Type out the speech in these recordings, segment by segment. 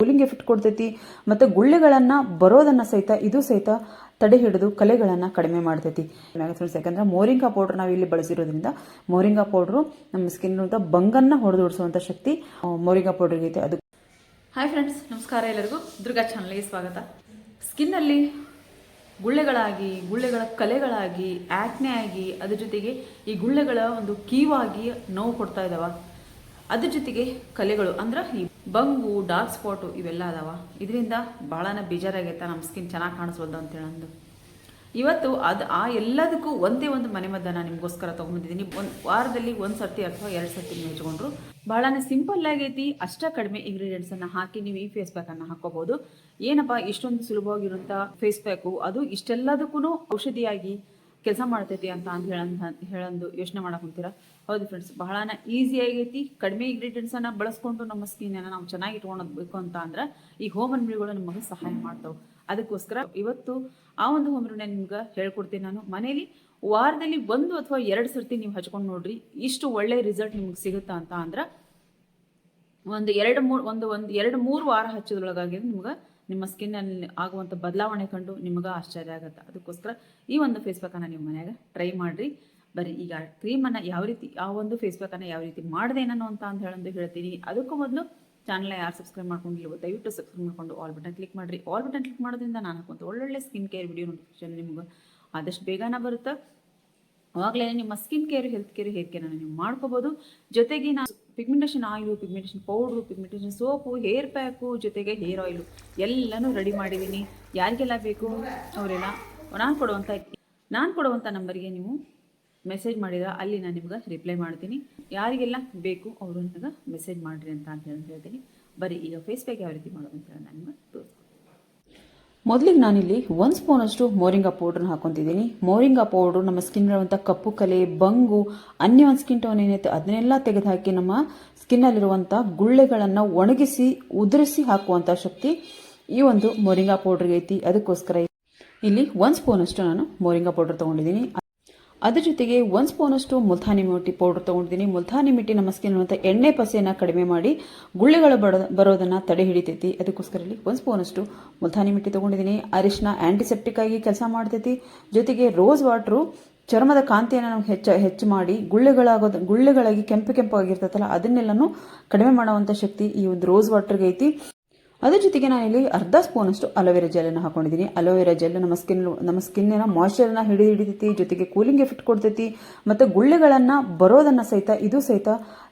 Cooling effect ಕೊಡ್ತೈತಿ ಮತ್ತು ಗುಳ್ಳೆಗಳನ್ನು ಬರೋದನ್ನು ಸಹಿತ ಇದು ಸಹಿತ ತಡೆ ಹಿಡಿದು ಕಲೆಗಳನ್ನು ಕಡಿಮೆ ಮಾಡ್ತೈತಿ. ಯಾಕಂದ್ರೆ ಮೋರಿಂಗಾ ಪೌಡ್ರ್ ನಾವು ಇಲ್ಲಿ ಬಳಸಿರೋದ್ರಿಂದ ಮೋರಿಂಗಾ ಪೌಡ್ರು ನಮ್ಮ ಸ್ಕಿನ್ ಬಂಗನ್ನು ಹೊಡೆದೋಡಿಸುವಂಥ ಶಕ್ತಿ ಮೋರಿಂಗಾ ಪೌಡ್ರಿಗೆ ಐತೆ. ಅದು ಹಾಯ್ ಫ್ರೆಂಡ್ಸ್, ನಮಸ್ಕಾರ. ಎಲ್ಲರಿಗೂ ದುರ್ಗಾ ಚಾನಲ್ಗೆ ಸ್ವಾಗತ. ಸ್ಕಿನ್ನಲ್ಲಿ ಗುಳ್ಳೆಗಳ ಕಲೆಗಳಾಗಿ ಆ್ಯಕ್ನೆ ಆಗಿ ಅದ್ರ ಜೊತೆಗೆ ಈ ಗುಳ್ಳೆಗಳ ಒಂದು ಕೀವಾಗಿ ನೋವು ಕೊಡ್ತಾ ಇದ್ದಾವ. ಅದ್ರ ಜೊತೆಗೆ ಕಲೆಗಳು ಅಂದ್ರೆ ಈ ಬಂಗು, ಡಾರ್ಕ್ ಸ್ಪಾಟು ಇವೆಲ್ಲ ಅದಾವ. ಇದರಿಂದ ಭಾಳನೇ ಬೇಜಾರಾಗೈತೆ, ನಮ್ಮ ಸ್ಕಿನ್ ಚೆನ್ನಾಗಿ ಕಾಣಿಸ್ಬೋದು ಅಂತೇಳಂದು ಇವತ್ತು ಆ ಎಲ್ಲದಕ್ಕೂ ಒಂದೇ ಒಂದು ಮನೆಮದ್ದನ್ನು ನಿಮಗೋಸ್ಕರ ತೊಗೊಂಡಿದ್ದೀನಿ. ಒಂದು ವಾರದಲ್ಲಿ ಒಂದು ಸರ್ತಿ ಅಥವಾ 2 ಸರ್ತಿ ನೀವು ಹಚ್ಕೊಂಡ್ರು ಭಾಳನೇ ಸಿಂಪಲ್ ಆಗೈತಿ. ಅಷ್ಟ ಕಡಿಮೆ ಇಂಗ್ರೀಡಿಯೆಂಟ್ಸನ್ನು ಹಾಕಿ ನೀವು ಈ ಫೇಸ್ ಪ್ಯಾಕನ್ನು ಹಾಕೋಬಹುದು. ಏನಪ್ಪ ಇಷ್ಟೊಂದು ಸುಲಭವಾಗಿರುವಂಥ ಫೇಸ್ ಪ್ಯಾಕು, ಅದು ಇಷ್ಟೆಲ್ಲದಕ್ಕೂ ಔಷಧಿಯಾಗಿ ಕೆಲಸ ಮಾಡ್ತೈತಿ ಅಂತ ಹೇಳಂದು ಯೋಚನೆ ಮಾಡಕ್ಕೆ ಕುಂತೀರಾ? ಹೌದು ಫ್ರೆಂಡ್ಸ್, ಬಹಳನ ಈಸಿ ಆಗೈತಿ. ಕಡಿಮೆ ಇಂಗ್ರೀಡಿಯೆಂಟ್ಸನ್ನು ಬಳಸ್ಕೊಂಡು ನಮ್ಮ ಸ್ಕಿನ್ನನ್ನು ನಾವು ಚೆನ್ನಾಗಿ ಇಟ್ಕೊಳಬೇಕು ಅಂತ ಅಂದ್ರೆ ಈ ಹೋಮ್ ರೆಮಿಡಿಗಳು ನಮಗೆ ಸಹಾಯ ಮಾಡ್ತಾವೆ. ಅದಕ್ಕೋಸ್ಕರ ಇವತ್ತು ಆ ಒಂದು ಹೋಮ್ ರೆಮಿಡಿ ನಿಮ್ಗೆ ಹೇಳ್ಕೊಡ್ತೀನಿ. ನಾನು ಮನೇಲಿ ವಾರದಲ್ಲಿ 1 ಅಥವಾ 2 ಸರ್ತಿ ನೀವು ಹಚ್ಕೊಂಡು ನೋಡ್ರಿ, ಇಷ್ಟು ಒಳ್ಳೆ ರಿಸಲ್ಟ್ ನಿಮ್ಗೆ ಸಿಗುತ್ತಾ ಅಂತ ಅಂದ್ರೆ ಒಂದು 2-3 ವಾರ ಹಚ್ಚೋದ್ರೊಳಗಾಗಿ ನಿಮ್ಗೆ ನಿಮ್ಮ ಸ್ಕಿನ್ನಲ್ಲಿ ಆಗುವಂಥ ಬದಲಾವಣೆ ಕಂಡು ನಿಮ್ಗೆ ಆಶ್ಚರ್ಯ ಆಗುತ್ತೆ. ಅದಕ್ಕೋಸ್ಕರ ಈ ಒಂದು ಫೇಸ್ ಪ್ಯಾಕನ್ನು ನೀವು ಮನ್ಯಾಗ ಟ್ರೈ ಮಾಡಿರಿ. ಬರೀ ಈಗ ಕ್ರೀಮನ್ನು ಯಾವ ರೀತಿ, ಆ ಒಂದು ಫೇಸ್ ಪ್ಯಾಕನ್ನು ಯಾವ ರೀತಿ ಮಾಡಿದೆ ನಾನು ಅಂತ ಹೇಳ್ತೀನಿ. ಅದಕ್ಕೂ ಮೊದಲು ಚಾನಲ್ನ ಯಾರು ಸಬ್ಸ್ಕ್ರೈಬ್ ಮಾಡ್ಕೊಂಡಿಲ್ವೋ ದಯವಿಟ್ಟು ಸಬ್ಸ್ಕ್ರೈಬ್ ಮಾಡಿಕೊಂಡು ಆಲ್ ಬಟನ್ ಕ್ಲಿಕ್ ಮಾಡಿರಿ. ಆಲ್ ಬಟನ್ ಕ್ಲಿಕ್ ಮಾಡೋದ್ರಿಂದ ನಾನು ಹಾಕುವಂಥ ಒಳ್ಳೊಳ್ಳೆ ಸ್ಕಿನ್ ಕೇರ್ ವಿಡಿಯೋ ನೋಟಿಫಿಕೇಶನ್ ನಿಮ್ಗೆ ಆದಷ್ಟು ಬೇಗನೆ ಬರುತ್ತೆ. ಅವಾಗಲೇ ನಿಮ್ಮ skin care, health care, hair ಕೇರನ್ನು ನೀವು ಮಾಡ್ಕೋಬೋದು. ಜೊತೆಗೆ ನಾನು pigmentation oil, pigmentation powder, pigmentation soap, hair pack, ಜೊತೆಗೆ ಹೇರ್ ಆಯಿಲು ಎಲ್ಲನೂ ರೆಡಿ ಮಾಡಿದ್ದೀನಿ. ಯಾರಿಗೆಲ್ಲ ಬೇಕು ಅವರೆಲ್ಲ ನಾನು ಕೊಡುವಂಥ ನಂಬರಿಗೆ ನೀವು ಮೆಸೇಜ್ ಮಾಡಿದ್ರೆ ಅಲ್ಲಿ ನಾನು ನಿಮ್ಗೆ ರಿಪ್ಲೈ ಮಾಡ್ತೀನಿ. ಯಾರಿಗೆಲ್ಲ ಬೇಕು ಅವರು ನನಗೆ ಮೆಸೇಜ್ ಮಾಡಿರಿ ಅಂತ ಹೇಳ್ತೀನಿ. ಬರೀ ಈಗ ಫೇಸ್ ಪ್ಯಾಕ್ ಯಾವ ರೀತಿ ಮಾಡೋದು ಅಂತ ಹೇಳಿ ನಾನು ನಿಮ್ಗೆ ತೋರಿಸ್ತೀನಿ. ಮೊದಲಿಗೆ ನಾನಿಲ್ಲಿ 1 ಸ್ಪೂನಷ್ಟು ಮೋರಿಂಗಾ ಪೌಡ್ರನ್ನ ಹಾಕೊತಿದ್ದೀನಿ. ಮೋರಿಂಗಾ ಪೌಡ್ರು ನಮ್ಮ ಸ್ಕಿನ್ನಲ್ಲಿರುವಂಥ ಕಪ್ಪು ಕಲೆ, ಬಂಗು, ಅನ್ಯ ಒಂದು ಸ್ಕಿನ್ ಟೋನ್ ಏನೈತೆ ಅದನ್ನೆಲ್ಲ ತೆಗೆದುಹಾಕಿ ನಮ್ಮ ಸ್ಕಿನ್ನಲ್ಲಿರುವಂಥ ಗುಳ್ಳೆಗಳನ್ನು ಒಣಗಿಸಿ ಉದುರಿಸಿ ಹಾಕುವಂಥ ಶಕ್ತಿ ಈ ಒಂದು ಮೋರಿಂಗಾ ಪೌಡ್ರಿಗೆ ಐತಿ. ಅದಕ್ಕೋಸ್ಕರ ಇಲ್ಲಿ 1 ಸ್ಪೂನಷ್ಟು ನಾನು ಮೋರಿಂಗಾ ಪೌಡ್ರ್ ತೊಗೊಂಡಿದ್ದೀನಿ. ಅದ್ರ ಜೊತೆಗೆ 1 ಸ್ಪೂನಷ್ಟು ಮುಲ್ತಾನಿ ಮಿಟ್ಟಿ ಪೌಡ್ರ್ ತೊಗೊಂಡಿದ್ದೀನಿ. ಮುಲ್ತಾನಿ ಮಿಟ್ಟಿ ನಮ್ಮ ಸ್ಕಿನ್ ಅಂತ ಎಣ್ಣೆ ಪಸೆಯನ್ನು ಕಡಿಮೆ ಮಾಡಿ ಗುಳ್ಳೆಗಳು ಬರೋದನ್ನು ತಡೆ ಹಿಡಿತೈತಿ. ಅದಕ್ಕೋಸ್ಕರ ಇಲ್ಲಿ 1 ಸ್ಪೂನಷ್ಟು ಮುಲ್ತಾನಿ ಮಿಟ್ಟಿ ತೊಗೊಂಡಿದ್ದೀನಿ. ಅರಿಶಿನ ಆಂಟಿಸೆಪ್ಟಿಕ್ ಆಗಿ ಕೆಲಸ ಮಾಡ್ತೈತಿ. ಜೊತೆಗೆ ರೋಸ್ ವಾಟ್ರು ಚರ್ಮದ ಕಾಂತಿಯನ್ನು ನಾವು ಹೆಚ್ಚು ಮಾಡಿ ಗುಳ್ಳೆಗಳಾಗಿ ಕೆಂಪು ಆಗಿರ್ತೈತಲ್ಲ ಅದನ್ನೆಲ್ಲನೂ ಕಡಿಮೆ ಮಾಡುವಂಥ ಶಕ್ತಿ ಈ ಒಂದು ರೋಸ್ ವಾಟರ್ಗೆ ಐತಿ. ಅದ್ರ ಜೊತೆಗೆ ನಾನಿಲ್ಲಿ 1/2 ಸ್ಪೂನಷ್ಟು ಅಲೋವೆರಾ ಜೆಲ್ಲನ್ನು ಹಾಕೊಂಡಿದ್ದೀನಿ. ಅಲೋವೆರಾ ಜೆಲ್ ನಮ್ಮ ಸ್ಕಿನ್ನಿನ ಮಾಯ್ಶ್ಚರನ್ನ ಹಿಡಿತೈತಿ, ಜೊತೆಗೆ ಕೂಲಿಂಗ್ ಎಫೆಕ್ಟ್ ಕೊಡ್ತೈತಿ ಮತ್ತು ಗುಳ್ಳೆಗಳನ್ನು ಬರೋದನ್ನು ಸಹಿತ ಇದು ಸಹಿತ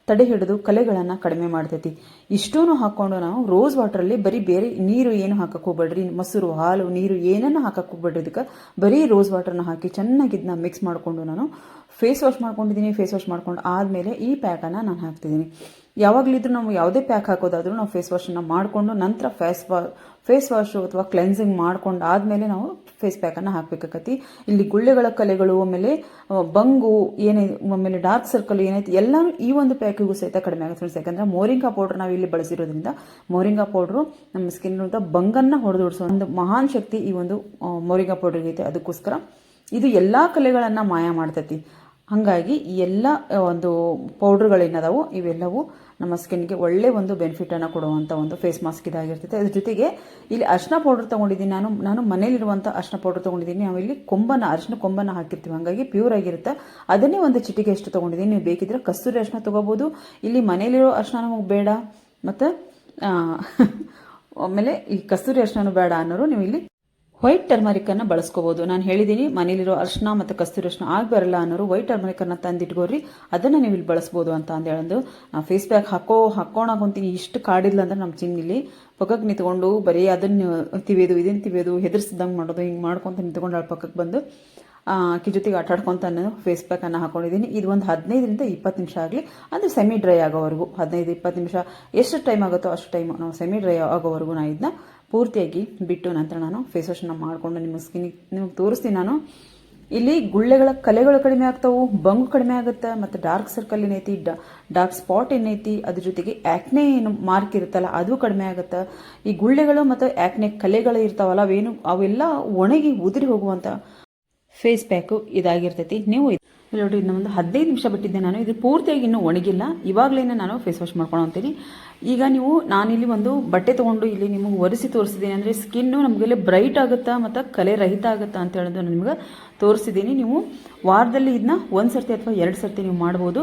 ತಡೆ ಹಿಡಿದು ಕಲೆಗಳನ್ನು ಕಡಿಮೆ ಮಾಡ್ತೈತಿ. ಇಷ್ಟೂ ಹಾಕ್ಕೊಂಡು ನಾವು ರೋಸ್ ವಾಟರಲ್ಲಿ ಬರೀ ಬೇರೆ ನೀರು ಏನು ಹಾಕಕ್ಕೆ ಹೋಗ್ಬೇಡ್ರಿ, ಮೊಸರು, ಹಾಲು, ನೀರು ಏನನ್ನು ಹಾಕಕ್ಕೆ ಹೋಗ್ಬೇಡ್ರಿ. ಇದಕ್ಕೆ ಬರೀ ರೋಸ್ ವಾಟರ್ನ ಹಾಕಿ ಚೆನ್ನಾಗಿ ಇದನ್ನ ಮಿಕ್ಸ್ ಮಾಡಿಕೊಂಡು ನಾನು ಫೇಸ್ ವಾಶ್ ಮಾಡ್ಕೊಂಡಿದ್ದೀನಿ. ಫೇಸ್ ವಾಶ್ ಮಾಡ್ಕೊಂಡು ಆದಮೇಲೆ ಈ ಪ್ಯಾಕನ್ನು ನಾನು ಹಾಕ್ತಿದ್ದೀನಿ. ಯಾವಾಗಲಿದ್ರೂ ನಾವು ಯಾವುದೇ ಪ್ಯಾಕ್ ಹಾಕೋದಾದ್ರೂ ನಾವು ಫೇಸ್ ವಾಶನ್ನು ಮಾಡಿಕೊಂಡು ನಂತರ ಫೇಸ್ ವಾಶು ಅಥವಾ ಕ್ಲೆನ್ಸಿಂಗ್ ಮಾಡ್ಕೊಂಡು ಆದಮೇಲೆ ನಾವು ಫೇಸ್ ಪ್ಯಾಕನ್ನು ಹಾಕಬೇಕಾಗತ್ತಿ. ಇಲ್ಲಿ ಗುಳ್ಳೆಗಳ ಕಲೆಗಳು, ಆಮೇಲೆ ಬಂಗು ಆಮೇಲೆ ಡಾರ್ಕ್ ಸರ್ಕಲ್ ಏನೈತಿ ಎಲ್ಲನೂ ಈ ಒಂದು ಪ್ಯಾಕಿಗೂ ಸಹಿತ ಕಡಿಮೆ ಆಗುತ್ತೆ ಫ್ರೆಂಡ್ಸ್. ಯಾಕಂದ್ರೆ ಮೋರಿಂಗಾ ಪೌಡ್ರ್ ನಾವು ಇಲ್ಲಿ ಬಳಸಿರೋದ್ರಿಂದ ಮೋರಿಂಗಾ ಪೌಡ್ರು ನಮ್ಮ ಸ್ಕಿನ್ ಬಂಗನ್ನು ಹೊಡೆದೋಡಿಸೋ ಒಂದು ಮಹಾನ್ ಶಕ್ತಿ ಈ ಒಂದು ಮೋರಿಂಗಾ ಪೌಡ್ರಿಗೆ ಐತೆ. ಅದಕ್ಕೋಸ್ಕರ ಇದು ಎಲ್ಲ ಕಲೆಗಳನ್ನು ಮಾಯ ಮಾಡ್ತೈತಿ. ಹಾಗಾಗಿ ಈ ಎಲ್ಲ ಒಂದು ಪೌಡ್ರ್ಗಳೇನದಾವು ಇವೆಲ್ಲವೂ ನಮ್ಮ ಸ್ಕಿನ್ಗೆ ಒಳ್ಳೆ ಒಂದು ಬೆನಿಫಿಟನ್ನು ಕೊಡುವಂಥ ಒಂದು ಫೇಸ್ ಮಾಸ್ಕ್ ಇದಾಗಿರ್ತೈತೆ. ಅದ್ರ ಜೊತೆಗೆ ಇಲ್ಲಿ ಅರಿಶಿನ ಪೌಡ್ರ್ ತೊಗೊಂಡಿದ್ದೀನಿ. ನಾನು ಮನೇಲಿರುವಂಥ ಅರಿಶಿನ ಪೌಡ್ರ್ ತೊಗೊಂಡಿದ್ದೀನಿ. ನಾವು ಇಲ್ಲಿ ಅರಿಶಿನ ಕೊಂಬನ್ನು ಹಾಕಿರ್ತೀವಿ, ಹಾಗಾಗಿ ಪ್ಯೂರ್ ಆಗಿರುತ್ತೆ. ಅದನ್ನೇ ಒಂದು ಚಿಟಿಕೆ ಎಷ್ಟು ತೊಗೊಂಡಿದ್ದೀನಿ. ನೀವು ಬೇಕಿದ್ರೆ ಕಸ್ತೂರಿ ಅರಿಶಿನ ತೊಗೋಬೋದು. ಇಲ್ಲಿ ಮನೇಲಿರೋ ಅರಿಶಿನ ನಮಗೆ ಬೇಡ ಮತ್ತು ಆಮೇಲೆ ಈ ಕಸ್ತೂರಿ ಅರಿಶಿನ ಬೇಡ ಅನ್ನೋರು ನೀವು ಇಲ್ಲಿ ವೈಟ್ ಟರ್ಮರಿಕನ್ನು ಬಳಸ್ಕೋಬೋದು. ನಾನು ಹೇಳಿದ್ದೀನಿ ಮನೇಲಿರೋ ಅರಿಶಿನ ಮತ್ತು ಕಸ್ತೂರಿ ಅರಿಶಿನ ಬರಲ್ಲ ಅನ್ನೋರು ವೈಟ್ ಟರ್ಮರಿಕನ್ನು ತಂದಿಟ್ಕೋರಿ, ಅದನ್ನು ನೀವು ಇಲ್ಲಿ ಬಳಸ್ಬೋದು ಅಂತ ಹೇಳೋದು. ನಾವು ಫೇಸ್ ಪ್ಯಾಕ್ ಹಾಕೋಣಾಕೊಂತೀನಿ. ಇಷ್ಟು ಕಾಡಿಲ್ಲ ಅಂದ್ರೆ ನಮ್ಮ ಚಿನ್ನಿಲಿ ಪಕ್ಕಕ್ಕೆ ನಿಂತ್ಕೊಂಡು ಬರೀ ಅದನ್ನು ಇದನ್ನು ತಿವಿಯೋದು, ಹೆದರ್ಸಿದಂಗೆ ಮಾಡೋದು, ಹಿಂಗೆ ಮಾಡ್ಕೊತ ನಿಂತ್ಕೊಂಡು ಪಕ್ಕಕ್ಕೆ ಬಂದು ಆಕೆ ಜೊತೆಗೆ ಆಟಾಡ್ಕೊತ ನಾನು ಫೇಸ್ ಪ್ಯಾಕನ್ನು ಹಾಕೊಂಡಿದ್ದೀನಿ. ಇದು ಒಂದು 15ರಿಂದ 20 ನಿಮಿಷ ಆಗಲಿ, ಅಂದರೆ ಸೆಮಿ ಡ್ರೈ ಆಗೋವರೆಗೂ 15-20 ನಿಮಿಷ ಎಷ್ಟು ಟೈಮ್ ಆಗುತ್ತೋ ಅಷ್ಟು ಟೈಮ್ ನಾವು ಸೆಮಿ ಡ್ರೈ ಆಗೋವರೆಗೂ ನಾನು ಇದನ್ನ ಪೂರ್ತಿಯಾಗಿ ಬಿಟ್ಟು ನಂತರ ನಾನು ಫೇಸ್ ವಾಶನ್ನು ಮಾಡಿಕೊಂಡು ನಿಮಗೆ ತೋರಿಸ್ತೀನಿ. ನಾನು ಇಲ್ಲಿ ಗುಳ್ಳೆಗಳ ಕಲೆಗಳು ಕಡಿಮೆ ಆಗ್ತಾವು, ಬಂಗು ಕಡಿಮೆ ಆಗುತ್ತೆ ಮತ್ತು ಡಾರ್ಕ್ ಸರ್ಕಲ್ ಏನೈತಿ, ಡಾರ್ಕ್ ಸ್ಪಾಟ್ ಏನೈತಿ, ಅದ್ರ ಜೊತೆಗೆ ಆ್ಯಕ್ನೆ ಏನು ಮಾರ್ಕ್ ಇರುತ್ತಲ್ಲ ಅದು ಕಡಿಮೆ ಆಗುತ್ತೆ. ಈ ಗುಳ್ಳೆಗಳು ಮತ್ತು ಆ್ಯಕ್ನೆ ಕಲೆಗಳು ಇರ್ತಾವಲ್ಲ ಅವೆಲ್ಲ ಒಣಗಿ ಉದುರಿ ಹೋಗುವಂಥ ಫೇಸ್ ಪ್ಯಾಕು ಇದಾಗಿರ್ತೈತಿ. ನೀವು ಇಲ್ಲಿ ನೋಡಿ ಇದನ್ನ ಒಂದು 15 ನಿಮಿಷ ಬಿಟ್ಟಿದ್ದೆ ನಾನು. ಇದು ಪೂರ್ತಿಯಾಗಿ ಇನ್ನೂ ಒಣಗಿಲ್ಲ, ಇವಾಗಲೇ ನಾನು ಫೇಸ್ ವಾಶ್ ಮಾಡ್ಕೊಳ್ತೀನಿ. ಈಗ ನೀವು ನಾನಿಲ್ಲಿ ಒಂದು ಬಟ್ಟೆ ತೊಗೊಂಡು ಇಲ್ಲಿ ನಿಮಗೆ ಒರೆಸಿ ತೋರಿಸಿದ್ದೀನಿ. ಅಂದರೆ ಸ್ಕಿನ್ನು ನಮಗೆಲ್ಲ ಬ್ರೈಟ್ ಆಗುತ್ತಾ ಮತ್ತು ಕಲೆ ರಹಿತ ಆಗುತ್ತಾ ಅಂತ ಹೇಳೋದು ನಾನು ನಿಮ್ಗೆ ತೋರಿಸಿದ್ದೀನಿ. ನೀವು ವಾರದಲ್ಲಿ ಇದನ್ನ 1 ಸರ್ತಿ ಅಥವಾ 2 ಸರ್ತಿ ನೀವು ಮಾಡ್ಬೋದು.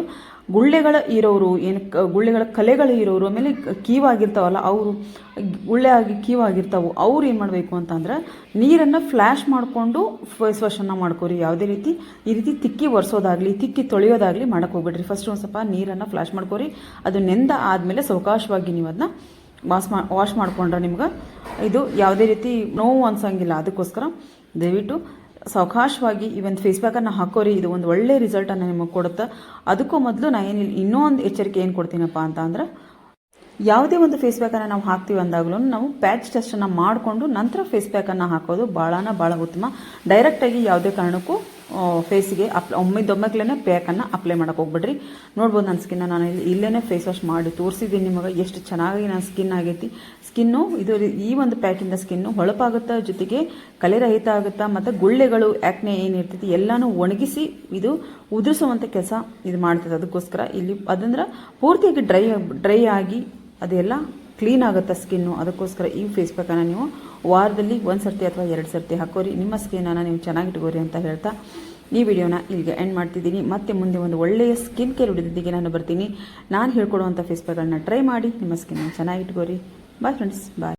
ಗುಳ್ಳೆಗಳ ಇರೋರು, ಏನು ಗುಳ್ಳೆಗಳ ಕಲೆಗಳು ಇರೋರು, ಆಮೇಲೆ ಕೀವಾಗಿರ್ತಾವಲ್ಲ ಅವರು, ಗುಳ್ಳೆ ಆಗಿ ಕೀವಾಗಿರ್ತಾವೆ, ಅವ್ರು ಏನು ಮಾಡಬೇಕು ಅಂತಂದ್ರೆ ನೀರನ್ನು ಫ್ಲ್ಯಾಶ್ ಮಾಡಿಕೊಂಡು ಫೇಸ್ ವಾಶನ್ನು ಮಾಡ್ಕೋರಿ. ಯಾವುದೇ ರೀತಿ ಈ ರೀತಿ ತಿಕ್ಕಿ ಒರೆಸೋದಾಗಲಿ ತಿಕ್ಕಿ ತೊಳೆಯೋದಾಗಲಿ ಮಾಡೋಕ್ಕೆ ಹೋಗ್ಬೇಡ್ರಿ. ಫಸ್ಟ್ ಒಂದು ಸ್ವಲ್ಪ ನೀರನ್ನು ಫ್ಲ್ಯಾಶ್ ಮಾಡ್ಕೋರಿ. ಅದು ನೆಂದ ಆದಮೇಲೆ ಸಾವಕಾಶವಾಗಿ ನೀವು ಅದನ್ನ ವಾಶ್ ಮಾಡ್ಕೊಂಡ್ರೆ ನಿಮ್ಗೆ ಇದು ಯಾವುದೇ ರೀತಿ ನೋವು ಅನ್ಸಂಗಿಲ್ಲ. ಅದಕ್ಕೋಸ್ಕರ ದಯವಿಟ್ಟು ಸಾವಕಾಶವಾಗಿ ಈ ಒಂದು ಫೇಸ್ ಪ್ಯಾಕನ್ನು ಹಾಕೋರಿ. ಇದು ಒಂದು ಒಳ್ಳೆ ರಿಸಲ್ಟನ್ನು ನಿಮಗೆ ಕೊಡುತ್ತೆ. ಅದಕ್ಕೂ ಮೊದಲು ನಾನು ಏನಿಲ್ಲ, ಇನ್ನೊಂದು ಎಚ್ಚರಿಕೆ ಏನು ಕೊಡ್ತೀನಪ್ಪ ಅಂದ್ರೆ, ಯಾವುದೇ ಒಂದು ಫೇಸ್ ಪ್ಯಾಕನ್ನು ನಾವು ಹಾಕ್ತೀವಿ ಅಂದಾಗಲೂ ನಾವು ಪ್ಯಾಚ್ ಟೆಸ್ಟನ್ನು ಮಾಡಿಕೊಂಡು ನಂತರ ಫೇಸ್ ಪ್ಯಾಕನ್ನು ಹಾಕೋದು ಭಾಳ ಉತ್ತಮ. ಡೈರೆಕ್ಟಾಗಿ ಯಾವುದೇ ಕಾರಣಕ್ಕೂ ಫೇಸಿಗೆ ಒಮ್ಮೆದೊಮ್ಮೆಗ್ಲೇ ಪ್ಯಾಕನ್ನು ಅಪ್ಲೈ ಮಾಡೋಕೆ ಹೋಗ್ಬಿಡ್ರಿ. ನೋಡ್ಬೋದು ನನ್ನ ಸ್ಕಿನ್ನ ನಾನು ಇಲ್ಲೇ ಫೇಸ್ ವಾಶ್ ಮಾಡಿ ತೋರಿಸಿದ್ದೀನಿ ನಿಮಗೆ ಎಷ್ಟು ಚೆನ್ನಾಗಿ ನನ್ನ ಸ್ಕಿನ್ ಆಗೈತಿ. ಸ್ಕಿನ್ನು ಇದು ಈ ಒಂದು ಪ್ಯಾಕಿಂದ ಸ್ಕಿನ್ನು ಹೊಳಪಾಗುತ್ತಾ, ಜೊತೆಗೆ ಕಲೆ ರಹಿತ ಆಗುತ್ತಾ, ಮತ್ತು ಗುಳ್ಳೆಗಳು ಆ್ಯಕ್ನೆ ಏನಿರ್ತೈತಿ ಎಲ್ಲನೂ ಒಣಗಿಸಿ ಇದು ಉದುರಿಸುವಂಥ ಕೆಲಸ ಇದು ಮಾಡ್ತದೆ. ಅದಕ್ಕೋಸ್ಕರ ಇಲ್ಲಿ ಅದಂದ್ರೆ ಪೂರ್ತಿಯಾಗಿ ಡ್ರೈ ಆಗಿ ಅದೆಲ್ಲ ಕ್ಲೀನ್ ಆಗುತ್ತೆ ಸ್ಕಿನ್ನು. ಅದಕ್ಕೋಸ್ಕರ ಈ ಫೇಸ್ ಪ್ಯಾಕನ್ನು ನೀವು ವಾರದಲ್ಲಿ 1 ಸರ್ತಿ ಅಥವಾ 2 ಸರ್ತಿ ಹಾಕೋರಿ. ನಿಮ್ಮ ಸ್ಕಿನ್ನನ್ನು ನೀವು ಚೆನ್ನಾಗಿಟ್ಕೋರಿ ಅಂತ ಹೇಳ್ತಾ ಈ ವಿಡಿಯೋನ ಇಲ್ಲಿಗೆ ಎಂಡ್ ಮಾಡ್ತಿದ್ದೀನಿ. ಮತ್ತೆ ಮುಂದೆ ಒಂದು ಒಳ್ಳೆಯ ಸ್ಕಿನ್ ಕೇರ್ ವಿಡಿಯೋದೊಂದಿಗೆ ನಾನು ಬರ್ತೀನಿ. ನಾನು ಹೇಳ್ಕೊಡುವಂಥ ಫೇಸ್ ಪ್ಯಾಕ್ಗಳನ್ನ ಟ್ರೈ ಮಾಡಿ ನಿಮ್ಮ ಸ್ಕಿನ್ನ ಚೆನ್ನಾಗಿಟ್ಕೋರಿ. ಬಾಯ್ ಫ್ರೆಂಡ್ಸ್, ಬಾಯ್.